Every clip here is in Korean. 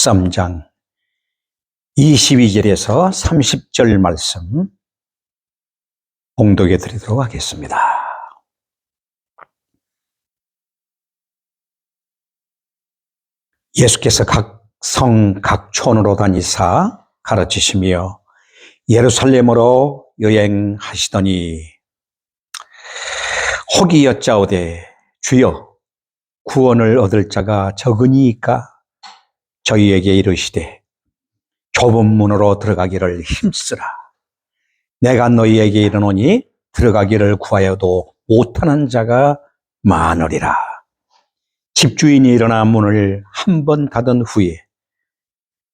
13장 22절에서 30절 말씀 봉독해 드리도록 하겠습니다. 예수께서 각 성, 각 촌으로 다니사 가르치시며 예루살렘으로 여행하시더니 혹이 여짜오되 주여 구원을 얻을 자가 적으니이까 저희에게 이르시되 좁은 문으로 들어가기를 힘쓰라. 내가 너희에게 이르노니 들어가기를 구하여도 못하는 자가 많으리라. 집주인이 일어나 문을 한 번 닫은 후에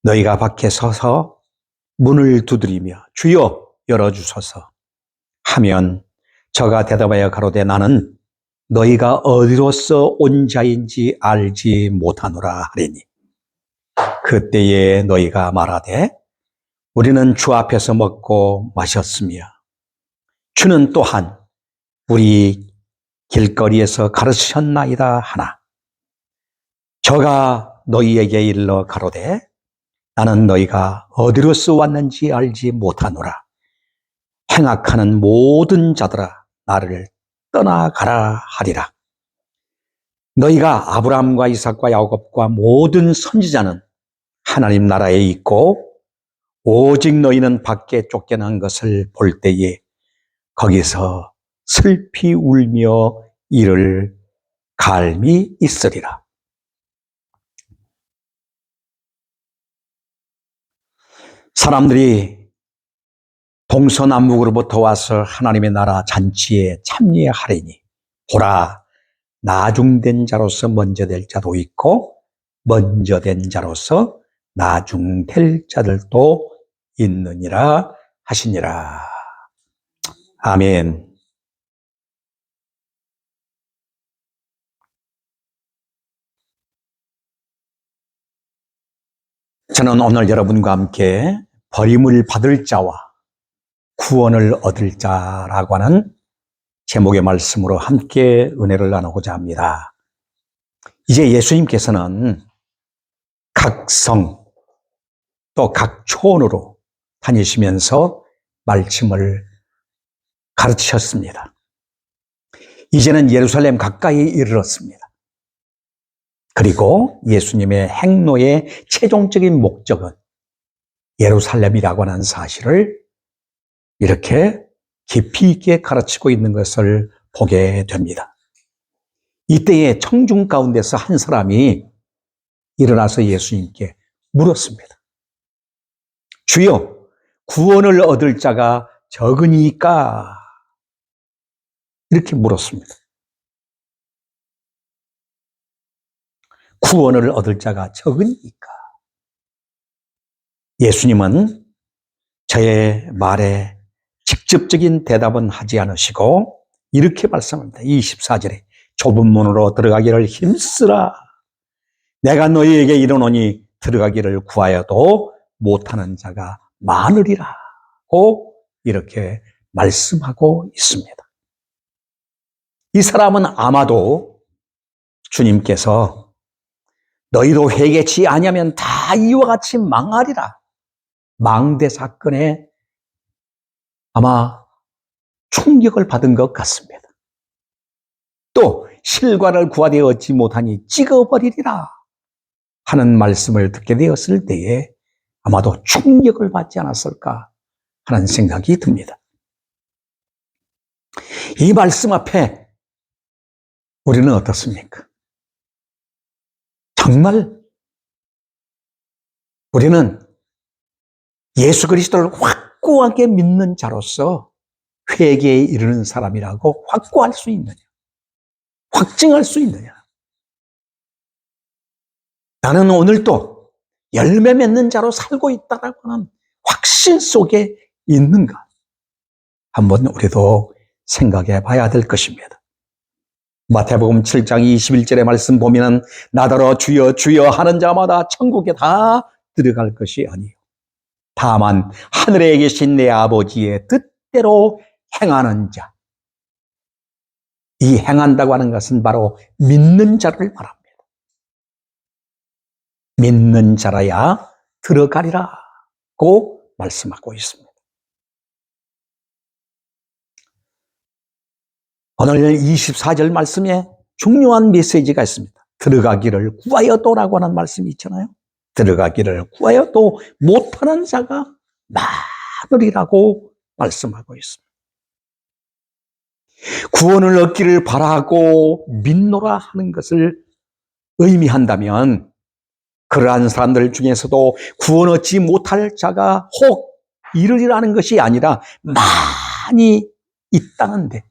너희가 밖에 서서 문을 두드리며 주여 열어주소서 하면 저가 대답하여 가로되 나는 너희가 어디로서 온 자인지 알지 못하노라 하리니 그때에 너희가 말하되 우리는 주 앞에서 먹고 마셨으며 주는 또한 우리 길거리에서 가르치셨나이다 하나 저가 너희에게 일러 가로되 나는 너희가 어디로서 왔는지 알지 못하노라. 행악하는 모든 자들아 나를 떠나가라 하리라. 너희가 아브라함과 이삭과 야곱과 모든 선지자는 하나님 나라에 있고 오직 너희는 밖에 쫓겨난 것을 볼 때에 거기서 슬피 울며 이를 갈미 있으리라. 사람들이 동서남북으로부터 와서 하나님의 나라 잔치에 참여하리니 보라 나중된 자로서 먼저 될 자도 있고 먼저 된 자로서 나중될 자들도 있느니라 하시니라. 아멘. 저는 오늘 여러분과 함께 버림을 받을 자와 구원을 얻을 자라고 하는 제목의 말씀으로 함께 은혜를 나누고자 합니다. 이제 예수님께서는 각 성, 또 각 촌으로 다니시면서 말씀을 가르치셨습니다. 이제는 예루살렘 가까이 이르렀습니다. 그리고 예수님의 행로의 최종적인 목적은 예루살렘이라고 하는 사실을 이렇게 깊이 있게 가르치고 있는 것을 보게 됩니다. 이때에 청중 가운데서 한 사람이 일어나서 예수님께 물었습니다. 주여, 구원을 얻을 자가 적으니까? 이렇게 물었습니다. 구원을 얻을 자가 적으니까? 예수님은 저의 말에 직접적인 대답은 하지 않으시고 이렇게 말씀합니다. 24절에 좁은 문으로 들어가기를 힘쓰라. 내가 너희에게 이르노니 들어가기를 구하여도 못하는 자가 많으리라고 이렇게 말씀하고 있습니다. 이 사람은 아마도 주님께서 너희도 회개치 아니하면 다 이와 같이 망하리라. 망대 사건에 아마 충격을 받은 것 같습니다. 또 실과를 구하되 얻지 못하니 찍어버리리라 하는 말씀을 듣게 되었을 때에 아마도 충격을 받지 않았을까 하는 생각이 듭니다. 이 말씀 앞에 우리는 어떻습니까? 정말 우리는 예수 그리스도를 확고하게 믿는 자로서 회개에 이르는 사람이라고 확고할 수 있느냐? 확증할 수 있느냐? 나는 오늘도 열매 맺는 자로 살고 있다라고 하는 확신 속에 있는가? 한번 우리도 생각해 봐야 될 것입니다. 마태복음 7장 21절의 말씀 보면 나더러 주여 주여 하는 자마다 천국에 다 들어갈 것이 아니요 다만 하늘에 계신 내 아버지의 뜻대로 행하는 자. 이 행한다고 하는 것은 바로 믿는 자를 말합니다. 믿는 자라야 들어가리라고 말씀하고 있습니다. 오늘 24절 말씀에 중요한 메시지가 있습니다. 들어가기를 구하여도라고 하는 말씀이 있잖아요. 들어가기를 구하여도 못하는 자가 많으리라고 말씀하고 있습니다. 구원을 얻기를 바라고 믿노라 하는 것을 의미한다면 그러한 사람들 중에서도 구원 얻지 못할 자가 혹 이르리라는 것이 아니라 많이 있다는데,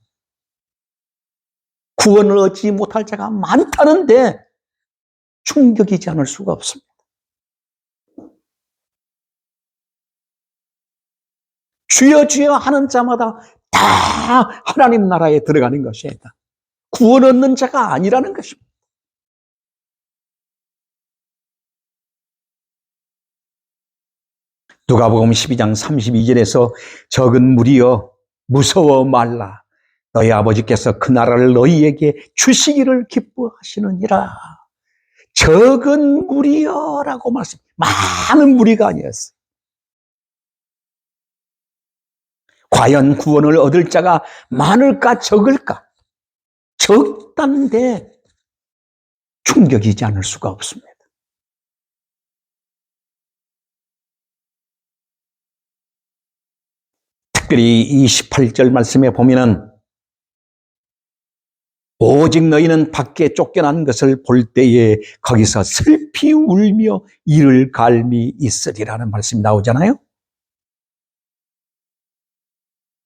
구원을 얻지 못할 자가 많다는데 충격이지 않을 수가 없습니다. 주여 주여 하는 자마다 다 하나님 나라에 들어가는 것이다. 구원 얻는 자가 아니라는 것입니다. 누가복음 12장 32절에서 적은 무리여 무서워 말라. 너희 아버지께서 그 나라를 너희에게 주시기를 기뻐하시느니라. 적은 무리여라고 말씀. 많은 무리가 아니었어요. 과연 구원을 얻을 자가 많을까 적을까? 적다는데 충격이지 않을 수가 없습니다. 특별히 28절 말씀에 보면은 오직 너희는 밖에 쫓겨난 것을 볼 때에 거기서 슬피 울며 이를 갈미 있으리라는 말씀이 나오잖아요.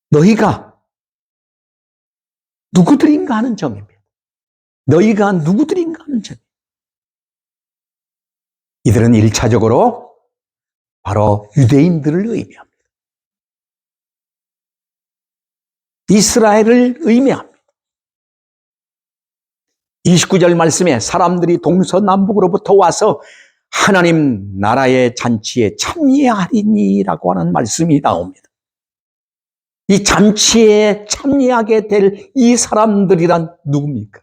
너희가 누구들인가 하는 점입니다. 너희가 누구들인가 하는 점. 이들은 1차적으로 바로 유대인들을 의미합니다. 이스라엘을 의미합니다. 29절 말씀에 사람들이 동서남북으로부터 와서 하나님 나라의 잔치에 참여하리니라고 하는 말씀이 나옵니다. 이 잔치에 참여하게 될 이 사람들이란 누굽니까?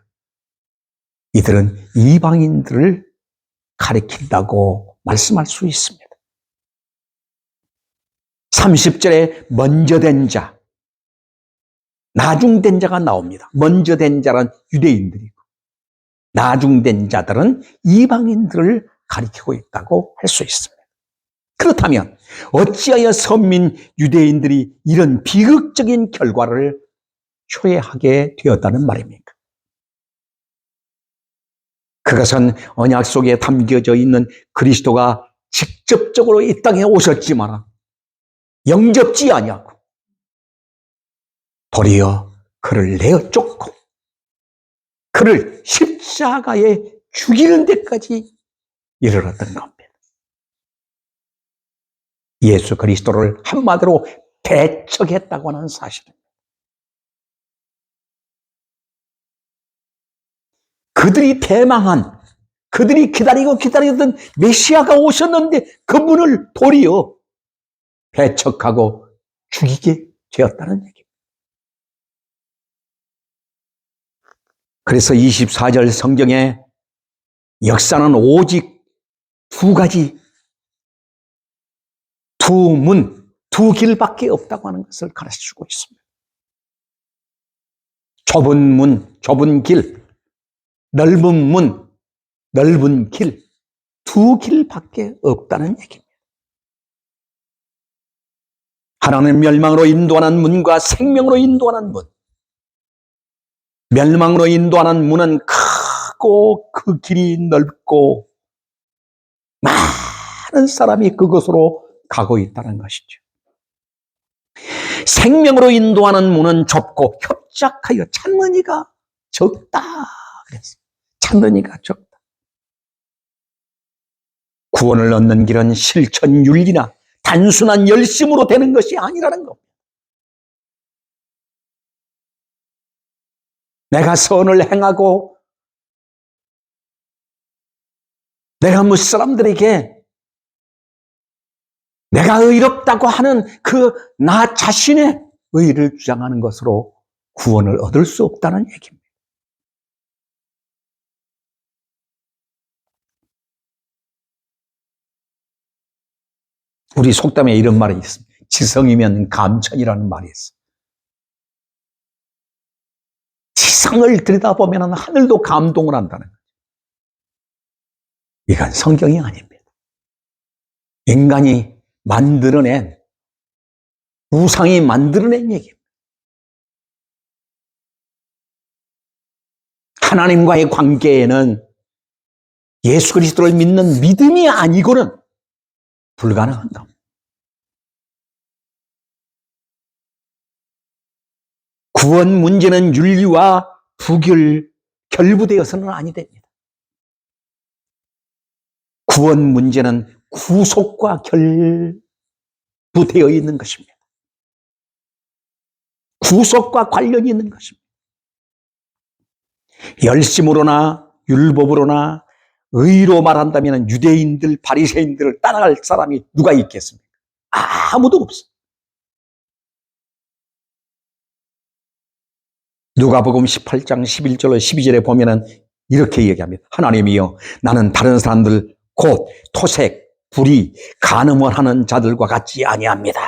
이들은 이방인들을 가리킨다고 말씀할 수 있습니다. 30절에 먼저 된 자, 나중된 자가 나옵니다. 먼저 된 자는 유대인들이고 나중된 자들은 이방인들을 가리키고 있다고 할 수 있습니다. 그렇다면 어찌하여 선민 유대인들이 이런 비극적인 결과를 초래하게 되었다는 말입니까? 그것은 언약 속에 담겨져 있는 그리스도가 직접적으로 이 땅에 오셨지만 영접지 아니하고 도리어 그를 내어 쫓고 그를 십자가에 죽이는 데까지 이르렀던 겁니다. 예수 그리스도를 한마디로 배척했다고 하는 사실입니다. 그들이 대망한, 그들이 기다리던 메시아가 오셨는데 그분을 도리어 배척하고 죽이게 되었다는 얘기입니다. 그래서 24절 성경에 역사는 오직 두 가지, 두 문, 두 길밖에 없다고 하는 것을 가르쳐주고 있습니다. 좁은 문, 좁은 길, 넓은 문, 넓은 길, 두 길밖에 없다는 얘기입니다. 하나는 멸망으로 인도하는 문과 생명으로 인도하는 문. 멸망으로 인도하는 문은 크고 그 길이 넓고 많은 사람이 그곳으로 가고 있다는 것이죠. 생명으로 인도하는 문은 좁고 협착하여 찾는 이가 적다. 그랬어요. 찾는 이가 적다. 구원을 얻는 길은 실천윤리나 단순한 열심으로 되는 것이 아니라는 겁니다. 내가 선을 행하고 내가 무사람들에게 내가 의롭다고 하는 그 나 자신의 의를 주장하는 것으로 구원을 얻을 수 없다는 얘기입니다. 우리 속담에 이런 말이 있습니다. 지성이면 감천이라는 말이 있어. 지성을 들여다보면 하늘도 감동을 한다는 거죠. 이건 성경이 아닙니다. 인간이 만들어낸, 우상이 만들어낸 얘기입니다. 하나님과의 관계에는 예수 그리스도를 믿는 믿음이 아니고는 불가능한다. 구원 문제는 윤리와 결부되어서는 아니 됩니다. 구원 문제는 구속과 결부되어 있는 것입니다. 구속과 관련이 있는 것입니다. 열심으로나 율법으로나 의로 말한다면 유대인들, 바리새인들을 따라갈 사람이 누가 있겠습니까? 아무도 없어. 누가복음 18장 11절로 12절에 보면은 이렇게 얘기합니다. 하나님이여, 나는 다른 사람들 곧 토색, 불의, 간음을 하는 자들과 같지 아니합니다.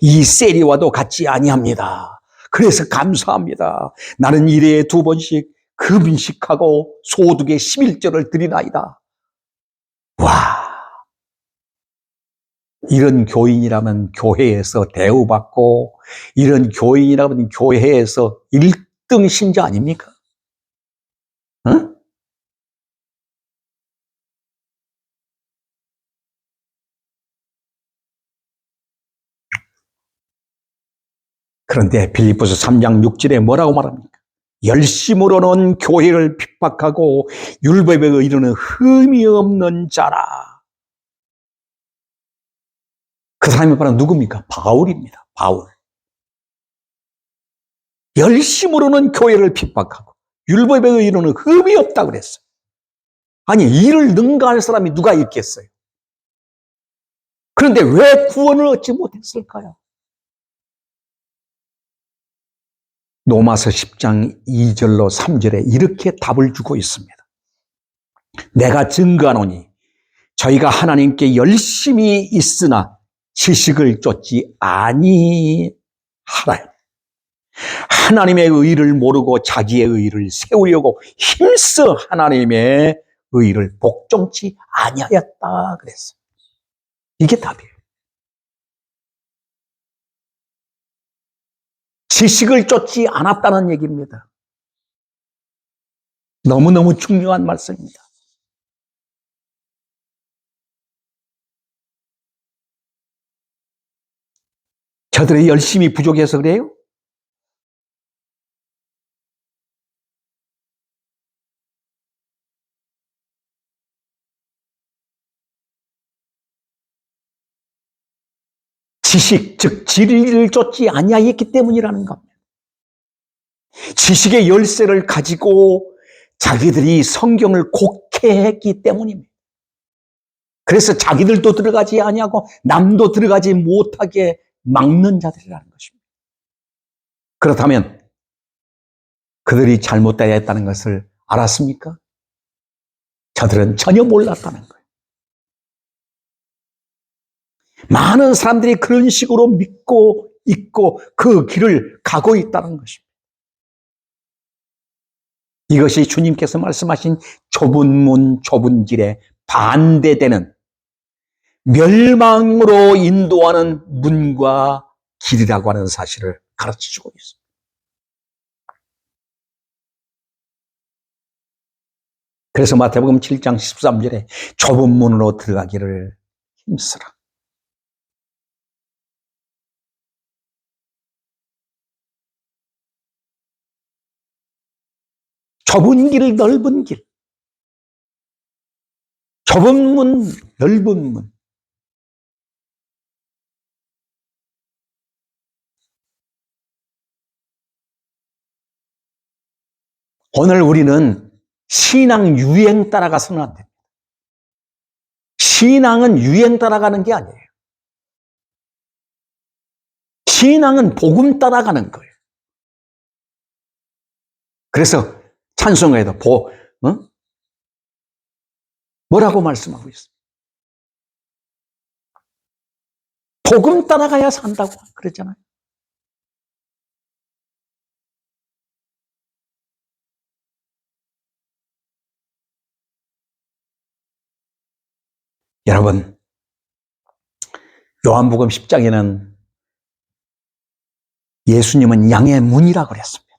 이 세리와도 같지 아니합니다. 그래서 감사합니다. 나는 일에 2번씩 금식하고 소득의 11절을 드리나이다. 와, 이런 교인이라면 교회에서 대우받고, 이런 교인이라면 교회에서 1등 신자 아닙니까? 응? 그런데 빌립보서 3장 6절에 뭐라고 말합니까? 열심으로는 교회를 핍박하고 율법에 이르는 흠이 없는 자라. 그 사람이 바로 누굽니까? 바울입니다. 바울. 열심으로는 교회를 핍박하고 율법에 이르는 흠이 없다 그랬어요. 아니, 이를 능가할 사람이 누가 있겠어요? 그런데 왜 구원을 얻지 못했을까요? 로마서 10장 2절로 3절에 이렇게 답을 주고 있습니다. 내가 증거하노니 저희가 하나님께 열심히 있으나 지식을 쫓지 아니하라. 하나님의 의를 모르고 자기의 의를 세우려고 힘써 하나님의 의를 복종치 아니하였다 그랬어요. 이게 답이에요. 지식을 쫓지 않았다는 얘기입니다. 너무너무 중요한 말씀입니다. 저들의 열심이 부족해서 그래요? 지식, 즉 진리를 쫓지 아니하였기 때문이라는 겁니다. 지식의 열쇠를 가지고 자기들이 성경을 곡해했기 때문입니다. 그래서 자기들도 들어가지 아니하고 남도 들어가지 못하게 막는 자들이라는 것입니다. 그렇다면 그들이 잘못되어 있다는 것을 알았습니까? 저들은 전혀 몰랐다는 거예요. 많은 사람들이 그런 식으로 믿고 있고 그 길을 가고 있다는 것입니다. 이것이 주님께서 말씀하신 좁은 문, 좁은 길에 반대되는 멸망으로 인도하는 문과 길이라고 하는 사실을 가르쳐주고 있습니다. 그래서 마태복음 7장 13절에 좁은 문으로 들어가기를 힘쓰라. 좁은 길, 넓은 길. 좁은 문, 넓은 문. 오늘 우리는 신앙 유행 따라가서는 안 됩니다. 신앙은 유행 따라가는 게 아니에요. 신앙은 복음 따라가는 거예요. 그래서 찬송가에도 뭐라고 말씀하고 있어요? 복음 따라가야 산다고 그랬잖아요. 여러분, 요한복음 10장에는 예수님은 양의 문이라고 그랬습니다.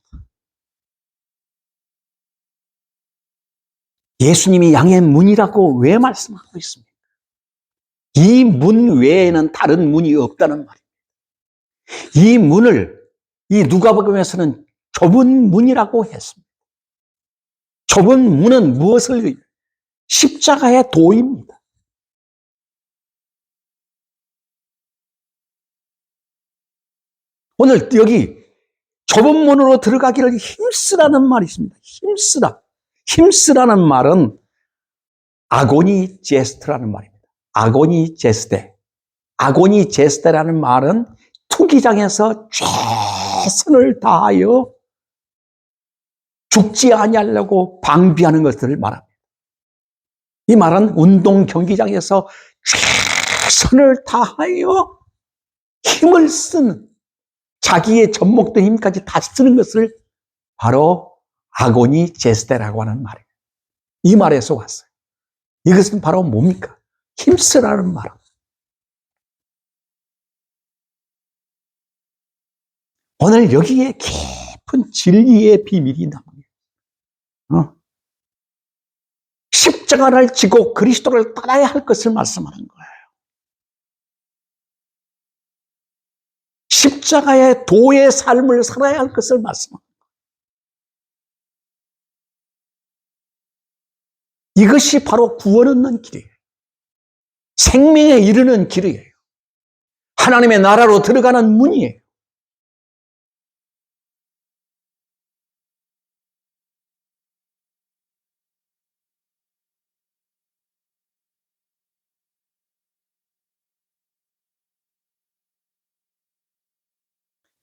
예수님이 양의 문이라고 왜 말씀하고 있습니까? 이 문 외에는 다른 문이 없다는 말입니다. 이 문을 이 누가복음에서는 좁은 문이라고 했습니다. 좁은 문은 무엇을? 십자가의 도입니다. 오늘 여기 좁은 문으로 들어가기를 힘쓰라는 말이 있습니다. 힘쓰라. 힘쓰라는 말은 아고니 제스트라는 말입니다. 아고니 제스테. 아고니 제스테라는 말은 투기장에서 최선을 다하여 죽지 아니하려고 방비하는 것들을 말합니다. 이 말은 운동 경기장에서 최선을 다하여 힘을 쓰는, 자기의 젖먹던 힘까지 다 쓰는 것을 바로 아고니 제스테라고 하는 말이에요. 이 말에서 왔어요. 이것은 바로 뭡니까? 힘쓰라는 말입니다. 오늘 여기에 깊은 진리의 비밀이 나옵니다. 십자가를 지고 그리스도를 따라야 할 것을 말씀하는 거예요. 십자가의 도의 삶을 살아야 할 것을 말씀합니다. 이것이 바로 구원 얻는 길이에요. 생명에 이르는 길이에요. 하나님의 나라로 들어가는 문이에요.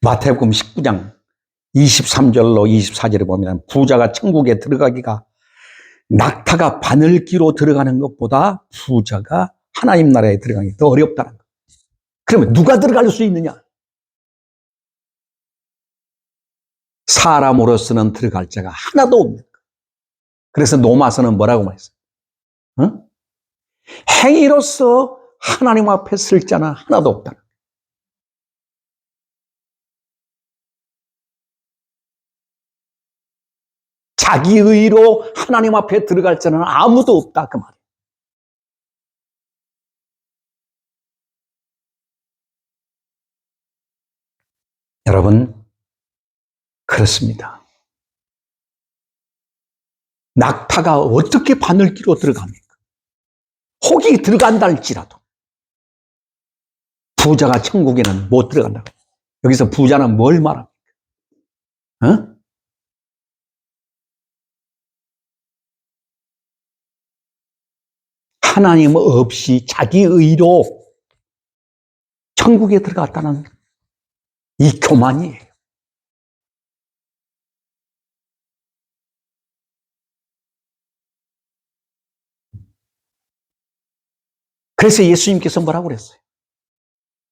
마태복음 19장 23절로 24절에 보면 부자가 천국에 들어가기가 낙타가 바늘기로 들어가는 것보다 부자가 하나님 나라에 들어가기 더 어렵다는 거예요. 그러면 누가 들어갈 수 있느냐? 사람으로서는 들어갈 자가 하나도 없는 거예요. 그래서 로마서는 뭐라고 말했어요? 행위로서 하나님 앞에 설 자는 하나도 없다는 거예요. 자기 의로 하나님 앞에 들어갈 자는 아무도 없다 그 말이에요. 여러분, 그렇습니다. 낙타가 어떻게 바늘기로 들어갑니까? 혹이 들어간다 할지라도 부자가 천국에는 못 들어간다고. 여기서 부자는 뭘 말합니까? 하나님 없이 자기 의로 천국에 들어갔다는 이 교만이에요. 그래서 예수님께서 뭐라고 그랬어요?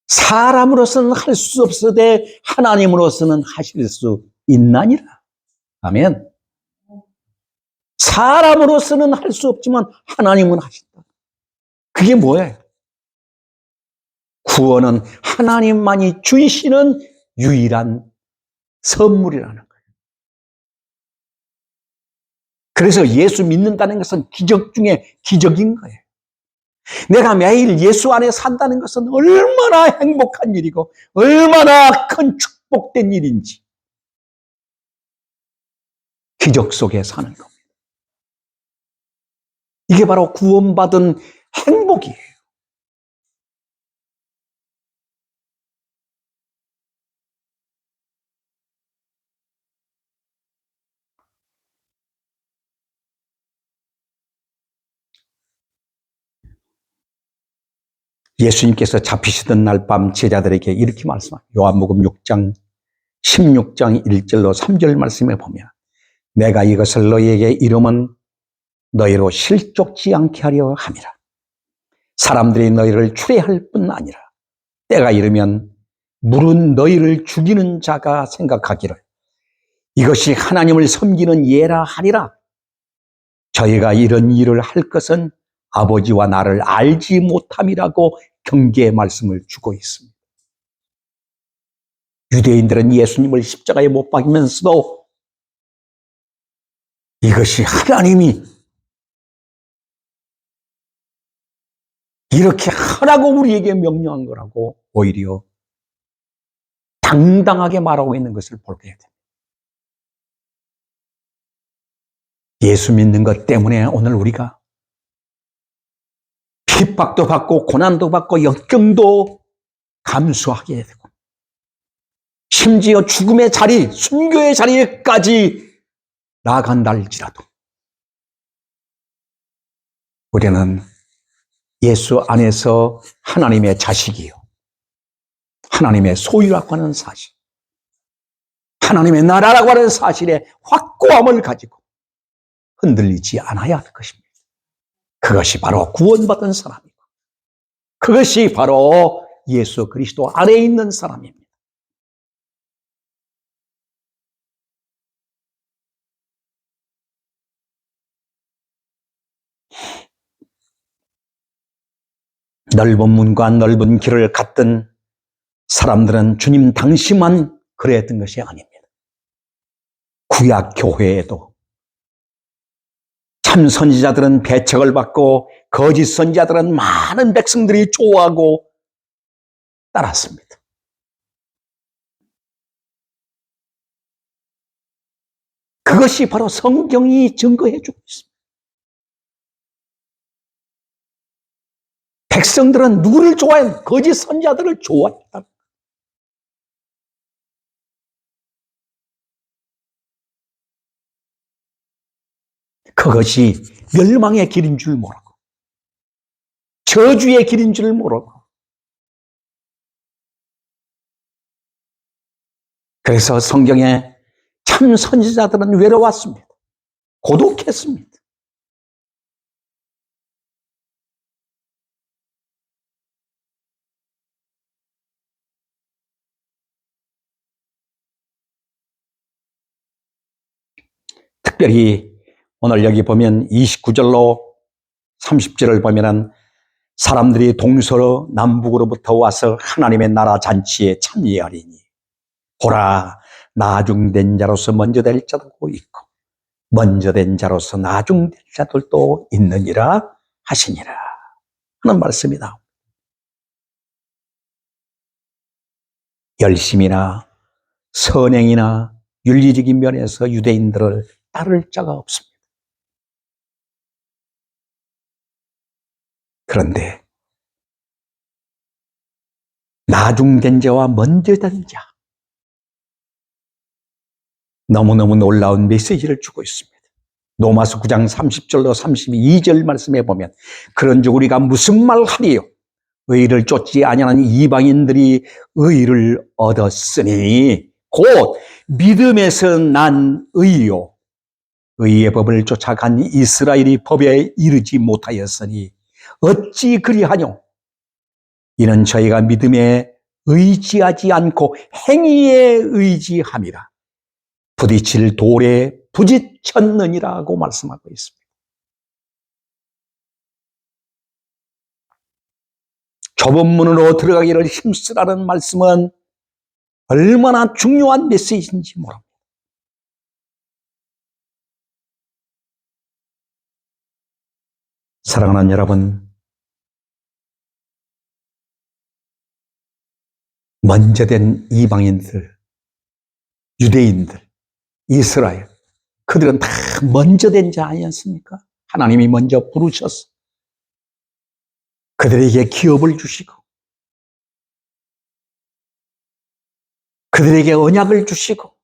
사람으로서는 할 수 없으되 하나님으로서는 하실 수 있나니라. 아멘. 사람으로서는 할 수 없지만 하나님은 하신다. 그게 뭐예요? 구원은 하나님만이 주시는 유일한 선물이라는 거예요. 그래서 예수 믿는다는 것은 기적 중에 기적인 거예요. 내가 매일 예수 안에 산다는 것은 얼마나 행복한 일이고 얼마나 큰 축복된 일인지 기적 속에 사는 겁니다. 이게 바로 구원받은 행복이에요. 예수님께서 잡히시던 날 밤 제자들에게 이렇게 말씀합니다. 요한복음 6장 16장 1절로 3절 말씀에 보면 내가 이것을 너희에게 이름은 너희로 실족지 않게 하려 함이라. 사람들이 너희를 추례할 뿐 아니라 때가 이르면 물은 너희를 죽이는 자가 생각하기를 이것이 하나님을 섬기는 예라 하리라. 저희가 이런 일을 할 것은 아버지와 나를 알지 못함이라고 경계의 말씀을 주고 있습니다. 유대인들은 예수님을 십자가에 못 박이면서도 이것이 하나님이 이렇게 하라고 우리에게 명령한 거라고 오히려 당당하게 말하고 있는 것을 보게 됩니다. 예수 믿는 것 때문에 오늘 우리가 핍박도 받고 고난도 받고 역경도 감수하게 되고 심지어 죽음의 자리, 순교의 자리에까지 나아간다 할지라도 우리는 예수 안에서 하나님의 자식이요, 하나님의 소유라고 하는 사실, 하나님의 나라라고 하는 사실에 확고함을 가지고 흔들리지 않아야 할 것입니다. 그것이 바로 구원받은 사람이고 그것이 바로 예수 그리스도 안에 있는 사람입니다. 넓은 문과 넓은 길을 갔던 사람들은 주님 당시만 그랬던 것이 아닙니다. 구약 교회에도 참 선지자들은 배척을 받고 거짓 선지자들은 많은 백성들이 좋아하고 따랐습니다. 그것이 바로 성경이 증거해 주고 있습니다. 백성들은 누구를 좋아했는가? 거짓 선지자들을 좋아했다. 그것이 멸망의 길인 줄 모르고 저주의 길인 줄 모르고 그래서 성경에 참 선지자들은 외로웠습니다. 고독했습니다. 특별히 오늘 여기 보면 29절로 30절을 보면은 사람들이 동서로 남북으로부터 와서 하나님의 나라 잔치에 참여하리니 보라 나중된 자로서 먼저 될 자도 있고 먼저 된 자로서 나중될 자들도 있느니라 하시니라 하는 말씀이다. 열심이나 선행이나 윤리적인 면에서 유대인들을 따를 자가 없습니다. 그런데 나중된 자와 먼저 된 자, 너무너무 놀라운 메시지를 주고 있습니다. 로마서 9장 30절로 32절 말씀에 보면 그런즉 우리가 무슨 말 하리요? 의를 쫓지 아니하는 이방인들이 의를 얻었으니 곧 믿음에서 난 의요. 의의 법을 쫓아간 이스라엘이 법에 이르지 못하였으니 어찌 그리하뇨? 이는 저희가 믿음에 의지하지 않고 행위에 의지함이라. 부딪힐 돌에 부딪혔느니라고 말씀하고 있습니다. 좁은 문으로 들어가기를 힘쓰라는 말씀은 얼마나 중요한 메시지인지 모릅니다. 사랑하는 여러분, 먼저 된 이방인들, 유대인들, 이스라엘, 그들은 다 먼저 된 자 아니었습니까? 하나님이 먼저 부르셔서 그들에게 기업을 주시고 그들에게 언약을 주시고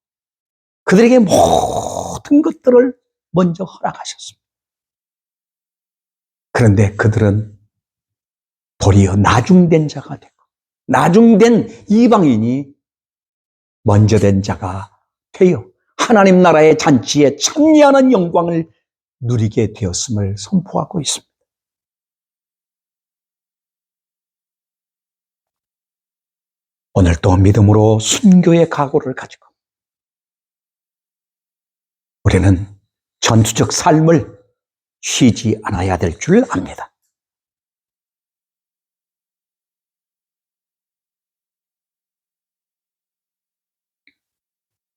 그들에게 모든 것들을 먼저 허락하셨습니다. 그런데 그들은 도리어 나중된 자가 되고 나중된 이방인이 먼저 된 자가 되어 하나님 나라의 잔치에 참여하는 영광을 누리게 되었음을 선포하고 있습니다. 오늘도 믿음으로 순교의 각오를 가지고 우리는 전투적 삶을 쉬지 않아야 될 줄 압니다.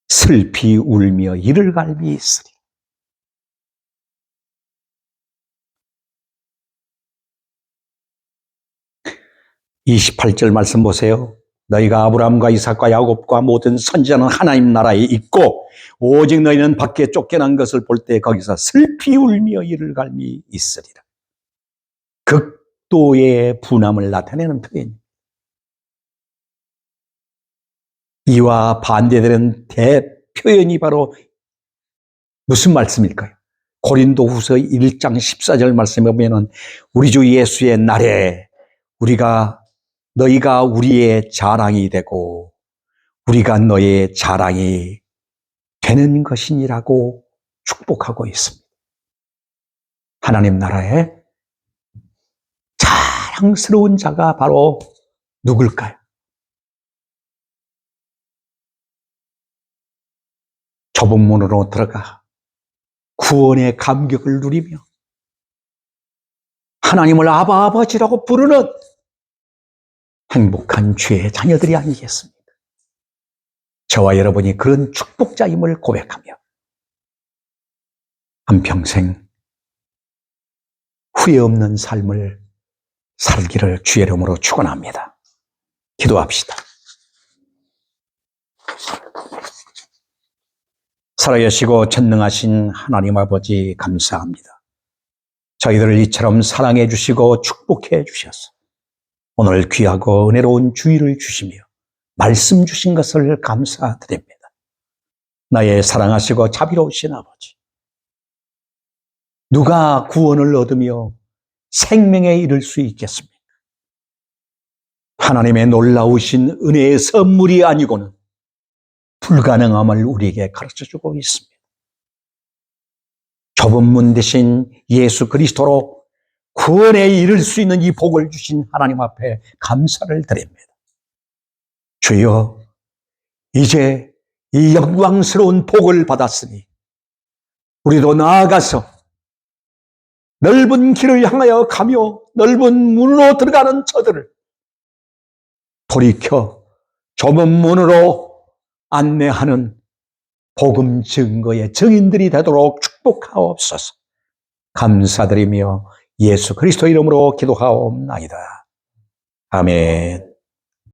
슬피 울며 이를 갈미 있으리. (28절) 말씀 보세요. 너희가 아브라함과 이삭과 야곱과 모든 선지자는 하나님 나라에 있고 오직 너희는 밖에 쫓겨난 것을 볼 때 거기서 슬피 울며 이를 갈미 있으리라. 극도의 분함을 나타내는 표현입니다. 이와 반대되는 대표현이 바로 무슨 말씀일까요? 고린도후서 1장 14절 말씀에 보면 우리 주 예수의 날에 너희가 우리의 자랑이 되고 우리가 너의 자랑이 되는 것이니라고 축복하고 있습니다. 하나님 나라에 자랑스러운 자가 바로 누굴까요? 좁은 문으로 들어가 구원의 감격을 누리며 하나님을 아버지라고 부르는 행복한 주의 자녀들이 아니겠습니까? 저와 여러분이 그런 축복자임을 고백하며 한평생 후회 없는 삶을 살기를 주의 이름으로 축원합니다. 기도합시다. 살아계시고 전능하신 하나님 아버지 감사합니다. 저희들을 이처럼 사랑해 주시고 축복해 주셔서 오늘 귀하고 은혜로운 주의를 주시며 말씀 주신 것을 감사드립니다. 나의 사랑하시고 자비로우신 아버지, 누가 구원을 얻으며 생명에 이를 수 있겠습니까? 하나님의 놀라우신 은혜의 선물이 아니고는 불가능함을 우리에게 가르쳐주고 있습니다. 좁은 문 대신 예수 그리스도로 구원에 이를 수 있는 이 복을 주신 하나님 앞에 감사를 드립니다. 주여, 이제 이 영광스러운 복을 받았으니 우리도 나아가서 넓은 길을 향하여 가며 넓은 문으로 들어가는 저들을 돌이켜 좁은 문으로 안내하는 복음 증거의 증인들이 되도록 축복하옵소서. 감사드리며 예수 그리스도 이름으로 기도하옵나이다. 아멘.